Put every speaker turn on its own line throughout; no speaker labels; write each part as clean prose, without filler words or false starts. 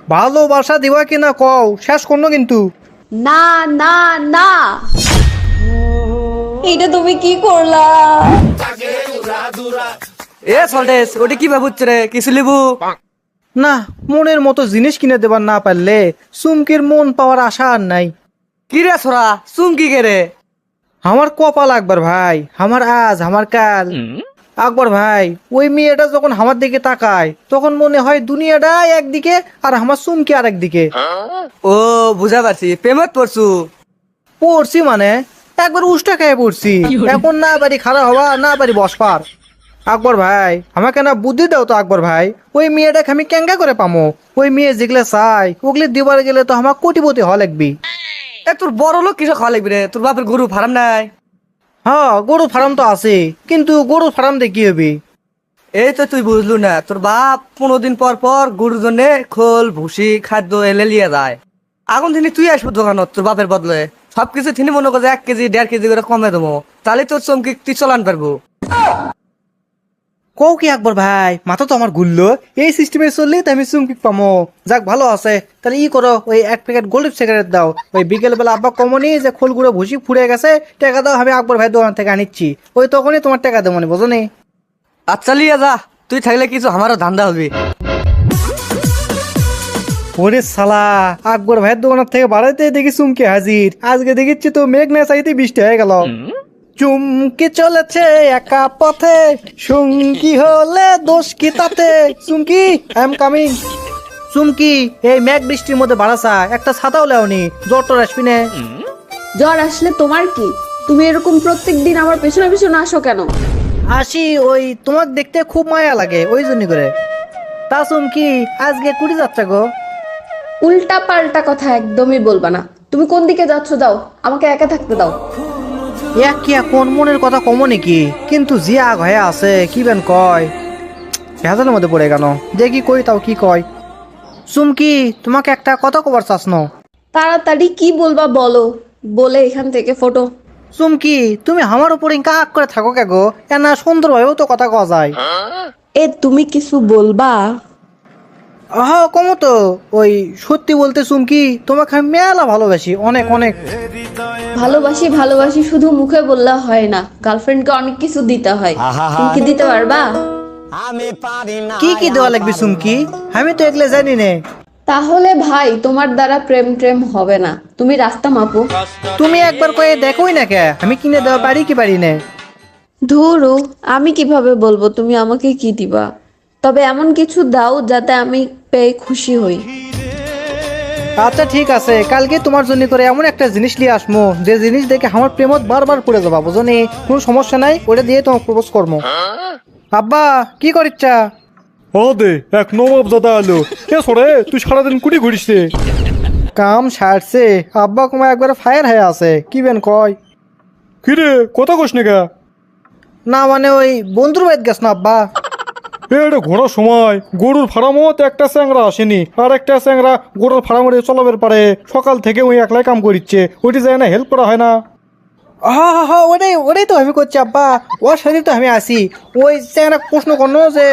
ভালোবাসা দিবা কিনা কও, শেষ করনো কিন্তু।
না না না, এটা তুমি কি করলা?
এ সল্টেস ওটি কি ভাবুচ্ছে রে, কিছু লিবু?
না, মনের মতো জিনিস কিনে দেবার না পারলে চুমকির মন পাওয়ার আশা আর নাই।
কি রে ছোড়া, চুমকি কে রে?
আমার কপাল আকবর ভাই, আমার আজ আমার কাল। আকবর ভাই, ওই মেয়েটা যখন আমার দিকে তাকায় তখন মনে হয় দুনিয়াটা একদিকে আর আমার চুমকি আর একদিকে।
ও বুঝা পারছি, প্রেমত পড়ছু।
পড়ছি মানে একবার উষ্টা খেয়ে পড়ছি, এখন না পারি খারাপ হওয়া না পারি বসপার। আকবর ভাই, আমাকে না বুদ্ধি দাও তো আকবর ভাই, ওই মেয়েটাকে আমি কেঙ্গা করে পামো? ওই মেয়ে যেগুলো চাই ওগুলি দিবার গেলে তো আমার কোটিপতি হওয়া লাগবি।
এ তোর বড় লোক কিসব খাওয়া লাগবে রে? তোর বাপের গরু ফার্ম নাই?
হ্যাঁ, গরু ফার্ম তো আছে, কিন্তু গরু ফার্ম দিয়ে কি হবে?
এই তো তুই বুঝলু না, তোর বাপ 15 দিন পর পর গরুর জন্য খোল ভুসি খাদ্য এলে লিয়ে যায়। এখন তিনি তুই আসবো দোকানত তোর বাপের বদলে, সবকিছু তিনি মনে করে 1 কেজি 1.5 কেজি করে কমে দেবো, তাহলে তোর চমকি তুই চলান পারবো।
কও কি আকবর ভাই, মাথা তো আমার ঘুরলো। এই সিস্টেমে চললে তো আমি চুমকি পামো। যাক ভালো আছে, তাহলে ই করো, ওই 1 প্যাকেট গোল্ড সিগারেট দাও। ওই বিকেল বেলা আব্বা কমনি যে খোলগুলো ভুসি ফুড়ে গেছে, টাকা দাও, আমি আকবর ভাই দোকান থেকে আনিচ্ছি। ওই তখনই তোমার টাকা দেবো মনে, বোঝো নি?
আচ্ছা লিয়ে যা, তুই থাকলে কিছু আমারও ধান্দা হবে।
ওরে সালা, আকবর ভাইয়ের দোকানের থেকে বাড়াইতে দেখি চুমকি হাজির। আজকে দেখিচ্ছি তো মেঘ না চাইতে বৃষ্টি হয়ে গেল। চুমকি চলেছে একা পথে, সঙ্গী হলে দোষ কি তাতে? চুমকি, আই এম কামিং। চুমকি, এই মেঘ বৃষ্টির মধ্যে বাড়াসা একটা ছাতাও লেওনি, জ্বর টর আসবি না।
জ্বর আসলে তোমার কি? তুমি এরকম প্রত্যেকদিন আমার পেছনে পেছনে আসো কেন?
আসি, ওই তোমাকে দেখতে খুব মায়া লাগে ওই জন্য করে। তা চুমকি, আজকে কুড়ি যাত্রা গো?
উল্টা পাল্টা কথা একদমই বলবা না। তুমি কোন দিকে যাচ্ছ দাও, আমাকে একা থাকতে দাও।
এক কি কোন মনের কথা কমো নাকি? কিন্তু যে আগ হয়ে আছে কি বেন কয়, ভেজালের মধ্যে পড়ে গেল। দেখি কই তাও কি কয়। চুমকি, তোমাকে একটা কথা কবার চাস ন?
তাড়াতাড়ি কি বলবা বলো, বলে এখান থেকে ফটো।
চুমকি, তুমি আমার উপরে কাক করে থাকো কে গো? এনা সুন্দরভাবেও তো কথা কওয়া যায়।
এ তুমি কিছু বলবা?
আহ কমো তো। ওই সত্যি বলতে চুমকি, তোমাকে আমি মেলা ভালোবাসি, অনেক অনেক।
ভালোবাসি ভালোবাসি শুধু মুখে বললে হয় না, গার্লফ্রেন্ডকে অনেক কিছু দিতে হয়। তুমি কি দিতে পারবা?
কি কি দেওয়া লাগবে চুমকি? আমি তো এগুলো জানি নে।
তাহলে ভাই তোমার দ্বারা প্রেম প্রেম হবে না, তুমি রাস্তা মাপো।
তুমি একবার কয়ে দেখোই না কে, আমি কিনে দেওয়া পারি কি পারি না?
ধুরু, আমি কিভাবে বলবো তুমি আমাকে কি দিবা? তবে এমন কিছু দাও যাতে আমি পেয়ে খুশি হই।
আচ্ছা ঠিক আছে, কালকে তোমার জন্য করে এমন একটা জিনিস নিয়ে আসমো যে জিনিস দেখে আমার প্রেমত বারবার পড়ে যাবা, বুঝো নি? কোনো সমস্যা নাই, ওটা দিয়ে তোমাকে প্রপোজ করবো। আব্বা, কি করিচ্ছা?
ও দে এক নবাব দাদা আলো। কে সরে, তুই সারাদিন কুটি ঘুরিস রে?
কাম সারছে, আব্বা কুমা একবার ফায়ার হয়ে আছে, কি বেন কয়?
কি রে, কথা কস না?
না মানে ওই বন্ধুর বাড়িতে গেছ না আব্বা।
এটা ঘোরার সময় গরুর ফার্মত একটা চ্যাংরা আসেনি, আর একটা চ্যাংরা গরুর ফার্মে চলাবের পারে। সকাল থেকে ওই একলাই কাম করিচ্ছে, ওইটি যায় না, হেল্প করা হয় না?
হা হা হা, ওটাই ওটাই তো আমি করছি আব্বা, ওর সাথে তো আমি আসি। ওই একটা প্রশ্ন করলো যে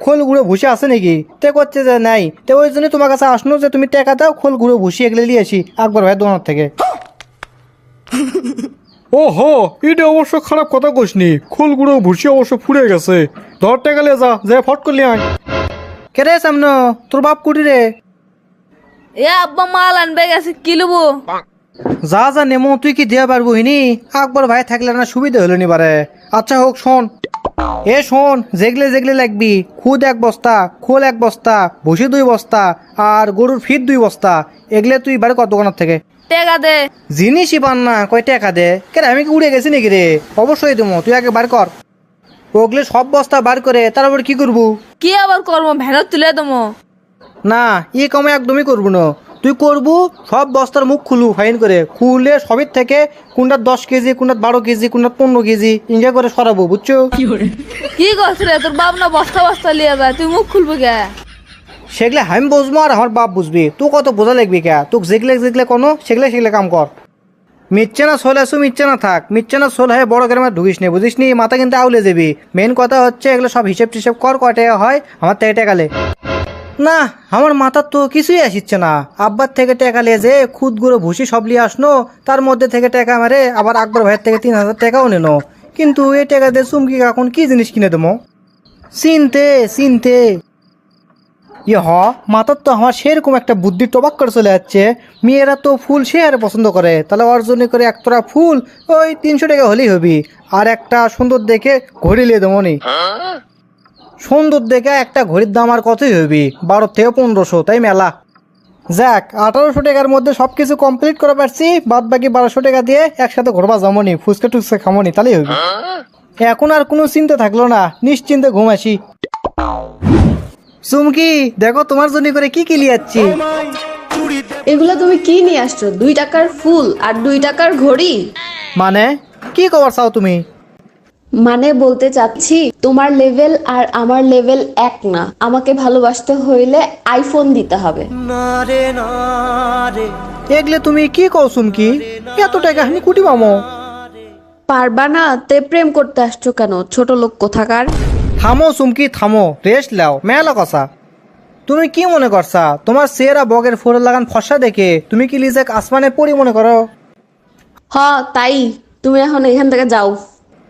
খোল গুঁড়ো ভুসি আছে নাকি, তে করছে যে নাই। তো ওই জন্য তোমার কাছে আসলো যে তুমি টাকা দাও, খোল গুঁড়ো ভুসি এগুলো নিয়ে আসি আকবর ভাই দোকান থেকে।
ও হো, এটা অবশ্য খারাপ কথা কসনি। খোলগুলো ভুসি অবশ্য ফুরে গেছে। ধরতে গেলে যা ফট করলি আয়।
কে রে সামনে, তোর বাপ কুটি রে?
এ আব্বা মাল আনবে গেছে, কি লবো?
যা যা নেমো, তুই কি দেওয়া পারবো হিনি? আকবর ভাই থাকলে না সুবিধা হলো নি বারে। আচ্ছা হোক, শোন। এ শোন, যেগলে যেগলে লাগবি, খুদ 1 বস্তা, খোল 1 বস্তা, ভুসি 2 বস্তা, আর গরুর ফিট 2 বস্তা। এগুলো তুই বারে কত দোকানের থেকে
টেকা দে।
জিনিসই পান না, কয় টাকা দে? কেন আমি কি উড়ে গেছি নাকি রে? অবশ্যই দেবো, তুই আগে বার কর। ওগুলো সব বস্তা বার করে তারপর কি করবো?
কি আবার করবো, ভ্যানত তুলে দেবো।
না, ই কামে একদমই করবো না। তুই করবো সব বস্তার মুখ খুলু, ফাইন করে খুলে সবের থেকে কোনটা 10 কেজি, কোনটা 12 কেজি, কোনটা 15 কেজি ইঞ্জা করে সরাবো, বুঝছো?
কি করছ রে, তোর বাপ না বস্তা বস্তা লিয়ে যায়, তুই মুখ খুলবো কে?
সেগুলো আমি বুঝবো আর আমার বাপ বুঝবি, তুই কত বোঝা লাগবি কে? তোকে যেগুলো যেগুলো কোনো সেগুলো কাম কর। মিচ্ছে না সোল আসু, মিচ্ছে না থাক, মিচ্ছে না সোল হয়ে বড় গ্রামে ঢুকিস নি, বুঝিস নি? মাথা কিন্তু আউলে যাবি। মেন কথা হচ্ছে এগুলো সব হিসেব টিসেব কর, কয় টাকা হয় আমার থেকে টাকালে। না, আমার মাথার তো কিছুই আসিচ্ছে না। আব্বার থেকে টাকা লিয়ে যে খুদ গুঁড়ো ভুসি সব লিয়ে আসনো, তার মধ্যে থেকে টাকা মারে আবার আকবর ভাইয়ের থেকে 3,000 টাকাও নিল। কিন্তু এই টাকা দিয়ে চুমকি এখন কি জিনিস কিনে দেবো? চিনতে চিনতে মাথার তো আমার সেরকম একটা বুদ্ধি টবাক করে চলে যাচ্ছে। মেয়েরা তো ফুল সে আরে পছন্দ করে, তাহলে অর্জন করে একতরা ফুল ওই 300 টাকা হলেই হবি। আর একটা সুন্দর দেখে ঘড়ি লিয়ে দেবো নি। সুন্দর দেখে একটা ঘড়ির দাম আর কতই হবি? 12 থেকে 1500, তাই মেলা। যাক, 1800 টাকার মধ্যে সবকিছু কমপ্লিট করে পারছি। বাদ বাকি 1200 টাকা দিয়ে একসাথে ঘুরবা যাবনি, ফুচকা টুচকা খামনি, তাহলেই হবি। এখন আর কোনো চিন্তা থাকলো না, নিশ্চিন্তে ঘুম আসি। চুমকি, দেখো তোমার জন্য করে কি কি লিয়াচ্ছি।
এগুলো তুমি কি নিয়ে আসছো? 2 টাকার ফুল আর 2 টাকার ঘড়ি?
মানে কি খবর চাও তুমি?
মানে বলতে চাচ্ছি তোমার লেভেল আর আমার লেভেল এক না। আমাকে ভালোবাসতে হইলে আইফোন দিতে হবে।
এগলে তুমি কি কও চুমকি? এত টাকা আমি কুটি পামো?
পারবা না তে প্রেম করতে আসছো কেন, ছোট লোক কোথাকার?
থামো চুমকি থামো, রেস্ট লাও, মেলা কষা। তুমি কি মনে করছা তোমার চেহারা বগের ফোর লাগান ফসা দেখে তুমি কি লিজেক আসমানে পড়ি মনে করো?
হ তাই, তুমি এখন এখান থেকে যাও।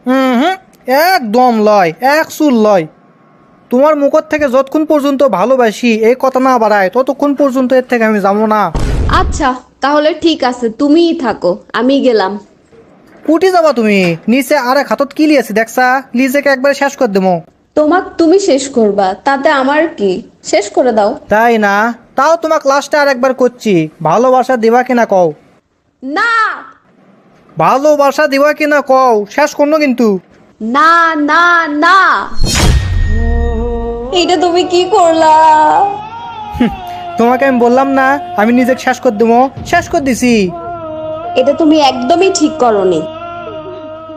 হুম, একদম লয়, এক চুল লয়। তোমার মুখর থেকে যতক্ষণ পর্যন্ত ভালোবাসি এই কথা না বাড়ায় ততক্ষণ পর্যন্ত এর থেকে আমি যাবো না।
আচ্ছা তাহলে ঠিক আছে, তুমিই থাকো, আমি গেলাম।
কুটি যাবা তুমি? নিচে আরেক হাতত কি লিয়েছি দেখছা? লিজেকে একবারে শেষ করে দেবো।
তুমি শেষ করবা, তাতে আমার কি? শেষ করে দাও।
তাই না? তাও তোমাক লাস্টে আর একবার করছি, ভালোবাসা দিবা কিনা কও?
না
ভালোবাসা দিবা কিনা কও, শেষ করনো কিন্তু।
না না না, এটা তুমি কি করলা?
তোমাকে আমি বললাম না আমি নিজেকে শেষ করে দেবো, শেষ করে দিছি।
এটা তুমি একদমই ঠিক করনি।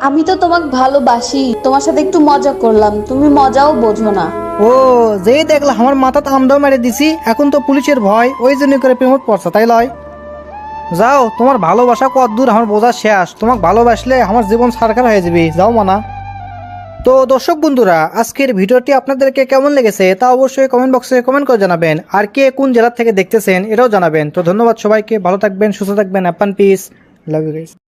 আমি তো তোমাকে ভালোবাসি, তোমার সাথে একটু মজা করলাম, তুমি মজাও বোঝো না।
ও, যেই দেখলা আমার মাথাতে আমদাও মেরে দিছি, এখন তো পুলিশের ভয়, ওই জন্য করে প্রেমত পড়ছে, তাই লয়? যাও, তোমার ভালোবাসা কত দূর আমার বোঝা শেষ। তোমাকে ভালোবাসলে আমার জীবন সারকার হয়ে যাবে, যাও মানা। তো দর্শক বন্ধুরা, আজকের ভিডিওটি আপনাদেরকে কেমন লেগেছে তা অবশ্যই কমেন্ট বক্সে কমেন্ট করে জানাবেন। আর কে কোন জেলা থেকে দেখতেছেন এটাও জানাবেন। তো ধন্যবাদ সবাইকে, ভালো থাকবেন, সুস্থ থাকবেন, অ্যাপান পিস, লাভ ইউ গাইস।